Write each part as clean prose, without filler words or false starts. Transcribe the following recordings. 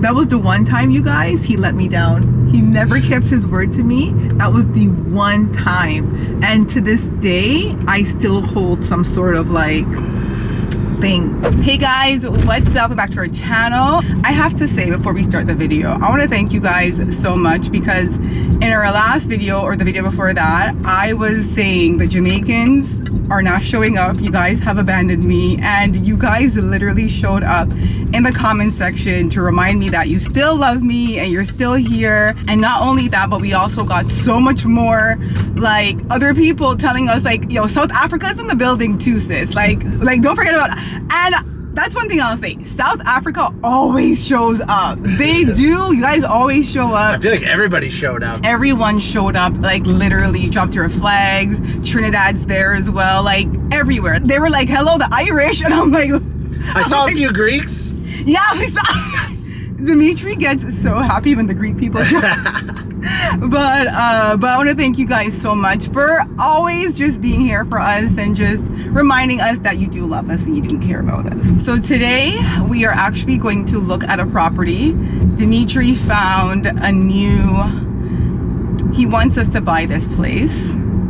That was the one time, you guys, he let me down. He never kept his word to me. That was the one time. And to this day, I still hold some sort of like thing. Hey guys, what's up? Welcome back to our channel. I have to say before we start the video, I want to thank you guys so much because in our last video or the video before that, I was saying the Jamaicans are not showing up. You guys have abandoned me, and you guys literally showed up in the comment section to remind me that you still love me and you're still here. And not only that, but we also got so much more like other people telling us like, yo, South Africa's in the building too, sis. Like don't forget about it. And that's one thing I'll say. South Africa always shows up. They do. You guys always show up. I feel like everybody showed up. Everyone showed up, like literally dropped your flags. Trinidad's there as well, like everywhere. They were like, hello, the Irish. And I'm like, I saw a few Greeks. Yeah, we saw. Yes. Dimitri gets so happy when the Greek people show up. But I want to thank you guys so much for always just being here for us and just reminding us that you do love us and you do care about us. So today we are actually going to look at a property. Dimitri found a he wants us to buy this place.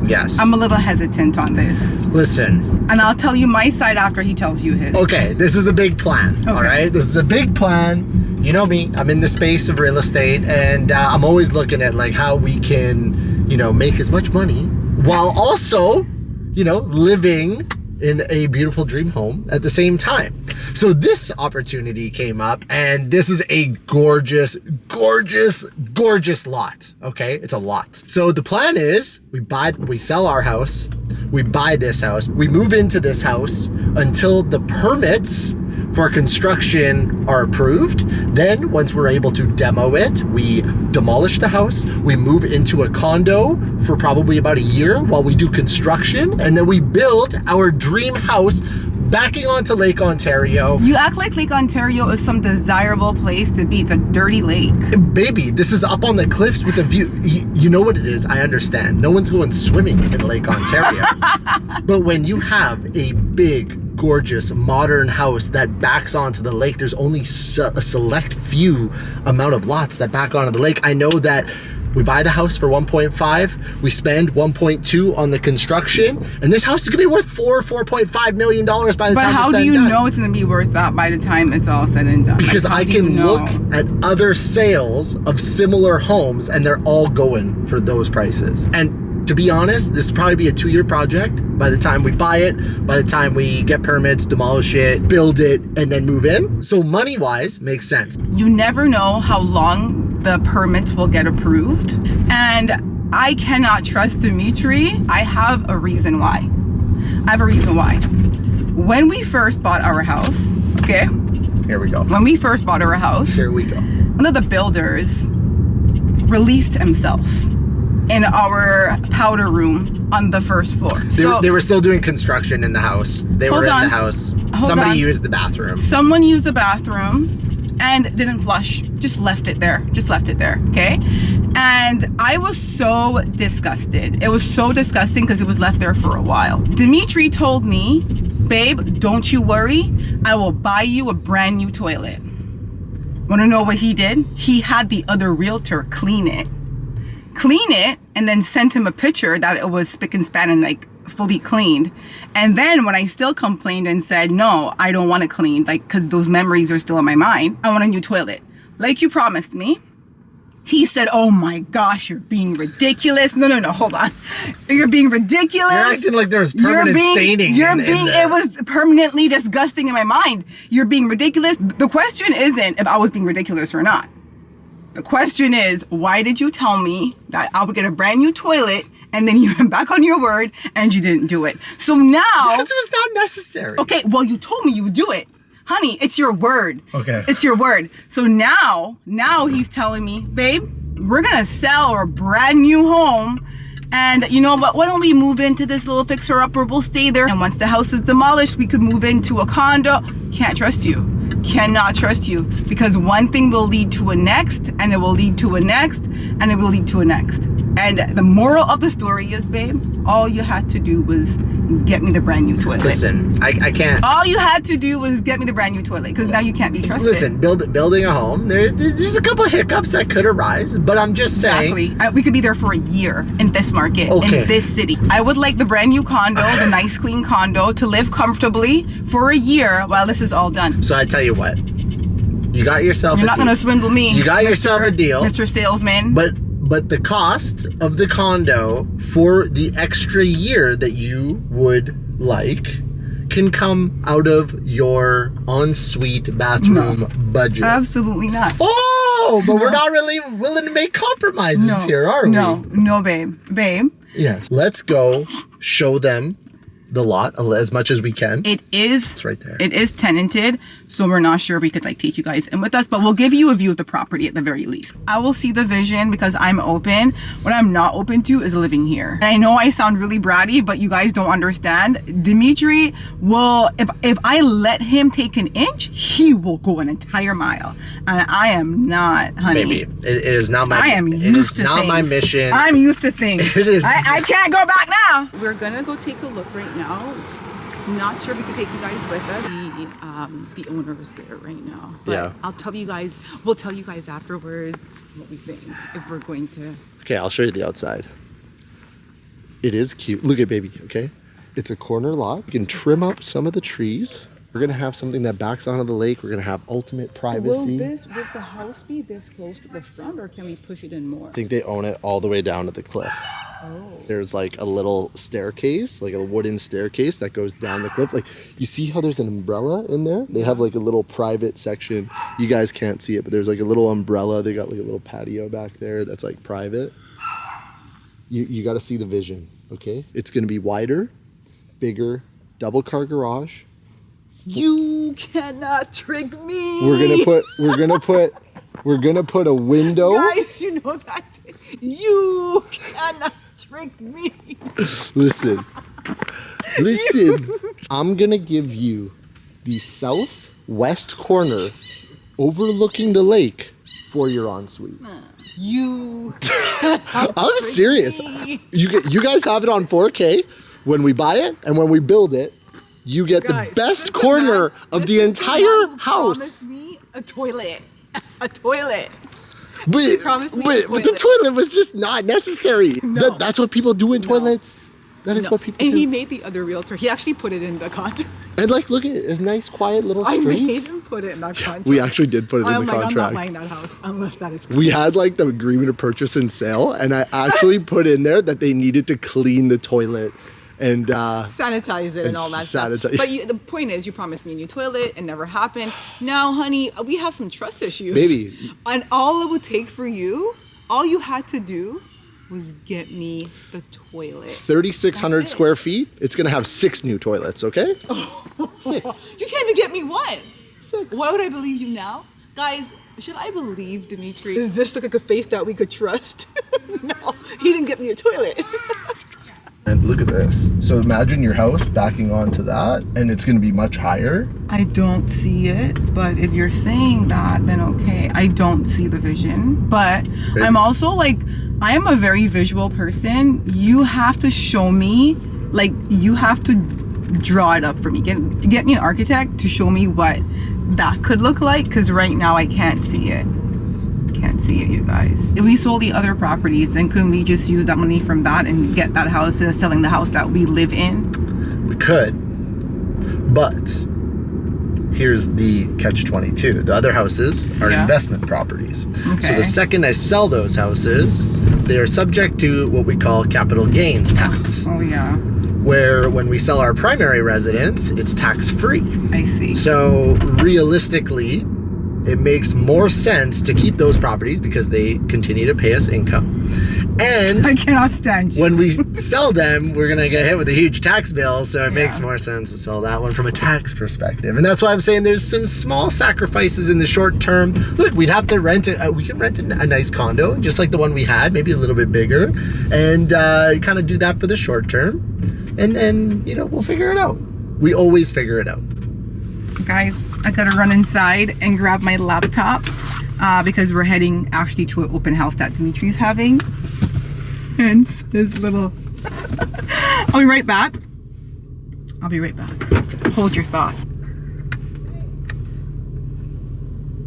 Yes. I'm a little hesitant on this. Listen. And I'll tell you my side after he tells you his. Okay, this is a big plan, okay. All right? This is a big plan. You know me, I'm in the space of real estate, and I'm always looking at like how we can, make as much money while also, living in a beautiful dream home at the same time. So this opportunity came up, and this is a gorgeous, gorgeous, gorgeous lot, okay? It's a lot. So the plan is we sell our house, we buy this house, we move into this house until the permits for construction are approved. Then once we're able to demo it, we demolish the house, we move into a condo for probably about a year while we do construction, and then we build our dream house backing onto Lake Ontario. You act like Lake Ontario is some desirable place to be. It's a dirty lake. Baby, this is up on the cliffs with a view. You know what it is, I understand. No one's going swimming in Lake Ontario. But when you have a big, gorgeous modern house that backs onto the lake, there's only a select few amount of lots that back onto the lake. I know that we buy the house for 1.5, we spend 1.2 on the construction, and this house is gonna be worth $4.5 million by the time it's done. But how do you know it's gonna be worth that by the time it's all said and done? Because I can look at other sales of similar homes and they're all going for those prices. And to be honest, this will probably be a 2-year project by the time we buy it, by the time we get permits, demolish it, build it, and then move in. So money-wise, makes sense. You never know how long the permits will get approved. And I cannot trust Dimitri. I have a reason why. When we first bought our house, okay? Here we go. When we first bought our house, here we go. One of the builders released himself in our powder room on the first floor. They were still doing construction in the house. They were in the house. Somebody used the bathroom. Someone used the bathroom and didn't flush, just left it there, okay? And I was so disgusted. It was so disgusting because it was left there for a while. Dimitri told me, babe, don't you worry, I will buy you a brand new toilet. Wanna know what he did? He had the other realtor clean it, and then sent him a picture that it was spick and span and like fully cleaned. And then when I still complained and said, no, I don't want it cleaned, like, because those memories are still in my mind, I want a new toilet, like you promised me. He said, oh my gosh, you're being ridiculous. No, hold on. You're being ridiculous. You're acting like there was permanent staining. It was permanently disgusting in my mind. You're being ridiculous. The question isn't if I was being ridiculous or not. The question is, why did you tell me that I would get a brand new toilet and then you went back on your word and you didn't do it? So now... Because it was not necessary. Okay, well, you told me you would do it. Honey, it's your word. Okay. It's your word. So now he's telling me, babe, we're going to sell our brand new home. And you know what? Why don't we move into this little fixer-upper? We'll stay there. And once the house is demolished, we could move into a condo. Can't trust you. Cannot trust you, because one thing will lead to a next, and it will lead to a next, and it will lead to a next. And the moral of the story is, babe, all you had to do was get me the brand new toilet. Listen, I can't. All you had to do was get me the brand new toilet, because now you can't be trusted. Listen, building a home, there's a couple hiccups that could arise, but I'm just saying. Exactly. We could be there for a year in this market, Okay. in this city. I would like the brand new condo, the nice clean condo, to live comfortably for a year while this is all done. So I tell you what, you got yourself. You're not gonna swindle me. You got yourself a deal, Mr. Salesman. But the cost of the condo for the extra year that you would like can come out of your ensuite bathroom budget. Absolutely not. Oh, but we're not really willing to make compromises here, are we? No, babe. Babe. Yes. Let's go show them the lot as much as we can. It's right there. It is tenanted, so we're not sure we could like take you guys in with us, but we'll give you a view of the property at the very least. I will see the vision because I'm open. What I'm not open to is living here. And I know I sound really bratty, but you guys don't understand. Dimitri will, if I let him take an inch, he will go an entire mile. And I am not, honey. Baby, it is not my. I am used to things. It is not my mission. I'm used to things. It is. I can't go back now. We're gonna go take a look right now. Not sure we can take you guys with us. The owner is there right now. But yeah. We'll tell you guys afterwards what we think, if we're going to. Okay, I'll show you the outside. It is cute. Look at baby, okay? It's a corner lot. You can trim up some of the trees. We're gonna have something that backs onto the lake. We're gonna have ultimate privacy. Will the house be this close to the front, or can we push it in more? I think they own it all the way down to the cliff. Oh. There's like a little staircase, like a wooden staircase that goes down the cliff. Like, you see how there's an umbrella in there? They have like a little private section. You guys can't see it, but there's like a little umbrella. They got like a little patio back there that's like private. You got to see the vision, okay? It's gonna be wider, bigger, double car garage. You cannot trick me. We're gonna put a window. Guys, you know that. You cannot trick me. Listen. I'm gonna give you the southwest corner overlooking the lake for your ensuite. You. I'm serious. You guys have it on 4K when we buy it, and when we build it, you get the best corner of the entire house. Promise me a toilet. A toilet. But the toilet was just not necessary. No. That's what people do in toilets. That is what people do. And he made the other realtor. He actually put it in the contract. And like, look at it. A nice, quiet little street. I made him put it in that contract. We actually did put it in the contract. I'm not buying that house unless that is clean. We had like the agreement of purchase and sale, and I actually put in there that they needed to clean the toilet and sanitize it and all that stuff. But the point is, you promised me a new toilet. It never happened. Now, honey, we have some trust issues. Baby. And all it would take for you, all you had to do was get me the toilet. 3,600 square feet. It's gonna have 6 new toilets, okay? 6. You can't even get me one. 6. Why would I believe you now? Guys, should I believe Dimitri? Does this look like a face that we could trust? No, he didn't get me a toilet. And look at this. So imagine your house backing onto that, and it's gonna be much higher. I don't see it, but if you're saying that, then okay. I don't see the vision, but I'm also like, I am a very visual person. You have to show me, like, you have to draw it up for me. Get me an architect to show me what that could look like, because right now I can't see it. Can't see it, you guys. If we sold the other properties, then couldn't we just use that money from that and get that house instead of selling the house that we live in? We could, but here's the catch-22. The other houses are investment properties. Okay. So the second I sell those houses, they are subject to what we call capital gains tax. Oh yeah. Where when we sell our primary residence, it's tax-free. I see. So realistically, it makes more sense to keep those properties because they continue to pay us income. And I cannot stand you. When we sell them, we're gonna get hit with a huge tax bill, so it makes more sense to sell that one from a tax perspective. And that's why I'm saying there's some small sacrifices in the short term. Look, we'd have to rent it. We can rent a nice condo, just like the one we had, maybe a little bit bigger, and kind of do that for the short term. And then, you know, we'll figure it out. We always figure it out. Guys, I gotta run inside and grab my laptop because we're heading actually to an open house that Dimitri's having. Hence his little... I'll be right back. I'll be right back. Hold your thought.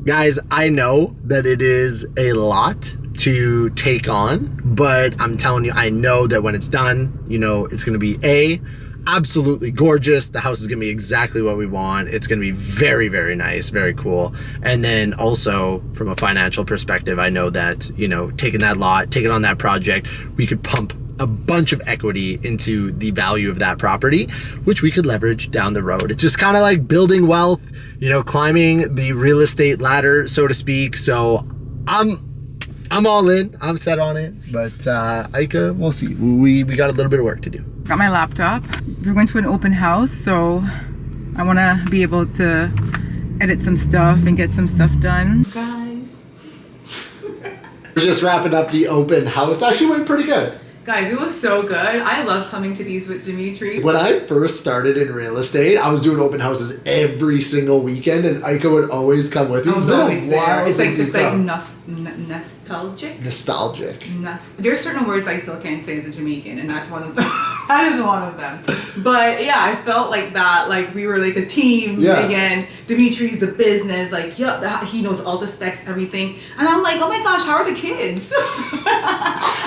Guys, I know that it is a lot to take on, but I'm telling you, I know that when it's done, you know, it's going to be absolutely gorgeous. The house is going to be exactly what we want. It's going to be very, very nice, very cool. And then also from a financial perspective, I know that, you know, taking on that project, we could pump a bunch of equity into the value of that property, which we could leverage down the road. It's just kind of like building wealth, you know, climbing the real estate ladder, so to speak. So I'm all in. I'm set on it. But Aika, we'll see. We got a little bit of work to do. Got my laptop. We're going to an open house, so I want to be able to edit some stuff and get some stuff done. Guys. We're just wrapping up the open house. Actually went pretty good. Guys, it was so good. I love coming to these with Dimitri. When I first started in real estate, I was doing open houses every single weekend, and Aika would always come with me. I was always there. It's like nostalgic. Nostalgic. There's certain words I still can't say as a Jamaican, and that's one of them. That is one of them. But yeah, I felt like that. Like we were like a team again. Dimitri's the business. Like, he knows all the specs, everything. And I'm like, oh my gosh, how are the kids?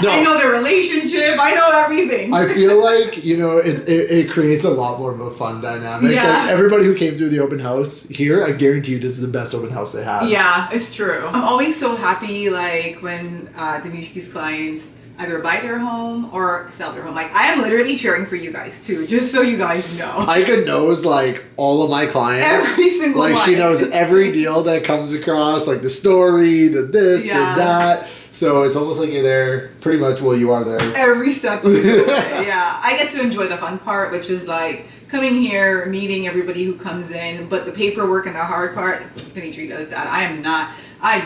No. I know their relationship. I know everything. I feel like, you know, it creates a lot more of a fun dynamic. Yeah. Like everybody who came through the open house here, I guarantee you this is the best open house they have. Yeah, it's true. I'm always so happy, like, when Dimitri's clients either buy their home or sell their home. Like, I am literally cheering for you guys, too, just so you guys know. Aika knows, like, all of my clients. Every single one. Like, she knows every deal that comes across, like, the story, the this, the that. So it's almost like you're there pretty much while you are there. Every step of the way. Yeah, I get to enjoy the fun part, which is like coming here, meeting everybody who comes in, but the paperwork and the hard part, Dimitri does that. I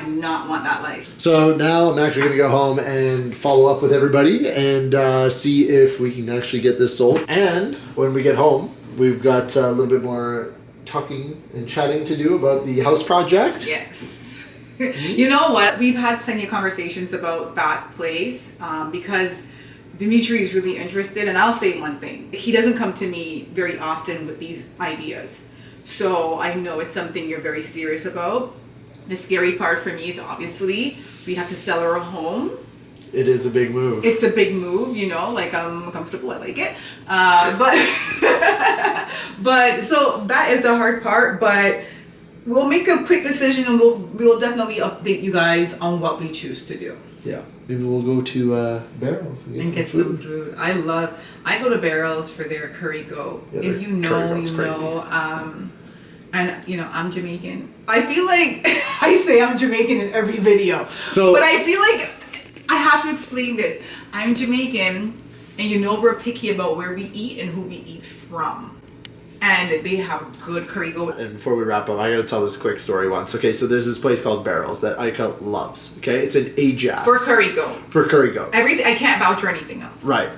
do not want that life. So now I'm actually going to go home and follow up with everybody and see if we can actually get this sold. And when we get home, we've got a little bit more talking and chatting to do about the house project. Yes. You know what? We've had plenty of conversations about that place because Dimitri is really interested. And I'll say one thing. He doesn't come to me very often with these ideas. So I know it's something you're very serious about. The scary part for me is obviously we have to sell our home. It is a big move. It's a big move, you know, like I'm comfortable, I like it. But so that is the hard part, but we'll make a quick decision and we'll definitely update you guys on what we choose to do. Yeah. Maybe we'll go to Barrels and get some food. I go to Barrels for their curry goat. Yeah, if you know, you know. And you know, I'm Jamaican. I feel like I say I'm Jamaican in every video. But I feel like I have to explain this. I'm Jamaican, and you know we're picky about where we eat and who we eat from. And they have good curry goat. And before we wrap up, I gotta tell this quick story once. Okay, so there's this place called Barrels that Aika loves. Okay, it's in Ajax. For curry goat. For curry goat. Everything, I can't vouch for anything else. Right.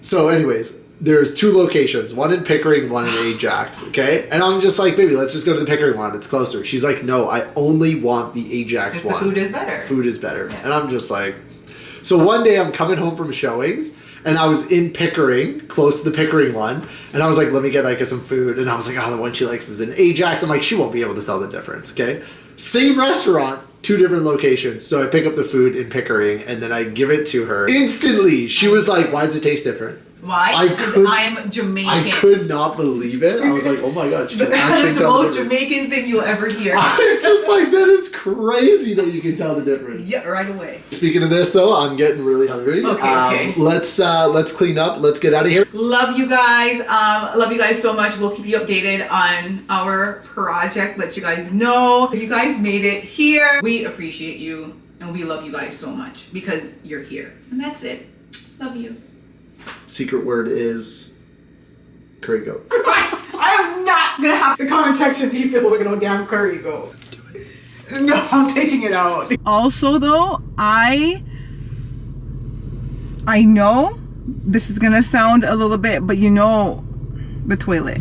So anyways, there's two locations, one in Pickering, one in Ajax, okay? And I'm just like, baby, let's just go to the Pickering one, it's closer. She's like, no, I only want the Ajax one. The food is better. Food is better. Yeah. And I'm just like, so one day I'm coming home from showings, and I was in Pickering, close to the Pickering one, and I was like, let me get Aika some food. And I was like, oh, the one she likes is in Ajax. I'm like, she won't be able to tell the difference, okay? Same restaurant, two different locations. So I pick up the food in Pickering, and then I give it to her. Instantly, she was like, why does it taste different? Why? Because I'm Jamaican. I could not believe it. I was like, oh my god, she can actually That's the tell most Jamaican thing you'll ever hear. I was just like, that is crazy that you can tell the difference. Yeah, right away. Speaking of this though, I'm getting really hungry. Okay. Let's clean up. Let's get out of here. Love you guys. Love you guys so much. We'll keep you updated on our project. Let you guys know. If you guys made it here, we appreciate you. And we love you guys so much because you're here. And that's it. Love you. Secret word is curry goat. I am not gonna have the comment section be filled with no damn curry goat. No, I'm taking it out. Also though, I know this is gonna sound a little bit, but you know the toilet.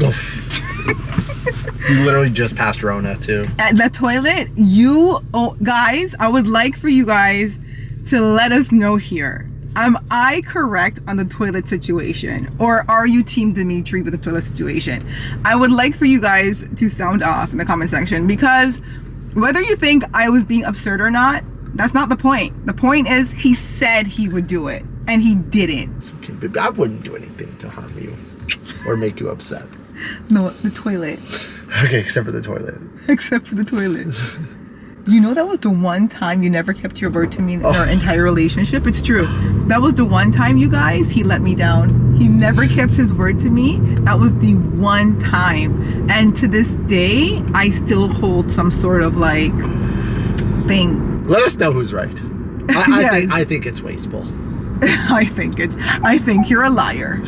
You literally just passed Rona too. At the toilet, guys, I would like for you guys to let us know here. Am I correct on the toilet situation? Or are you team Dimitri with the toilet situation? I would like for you guys to sound off in the comment section, because whether you think I was being absurd or not, that's not the point. The point is he said he would do it and he didn't. It's okay, baby. I wouldn't do anything to harm you or make you upset. No, the toilet. Okay, except for the toilet. Except for the toilet. You know that was the one time you never kept your word to me in our entire relationship? It's true. That was the one time, you guys, he let me down. He never kept his word to me. That was the one time. And to this day, I still hold some sort of like thing. Let us know who's right. Yes. I think it's wasteful. I think you're a liar.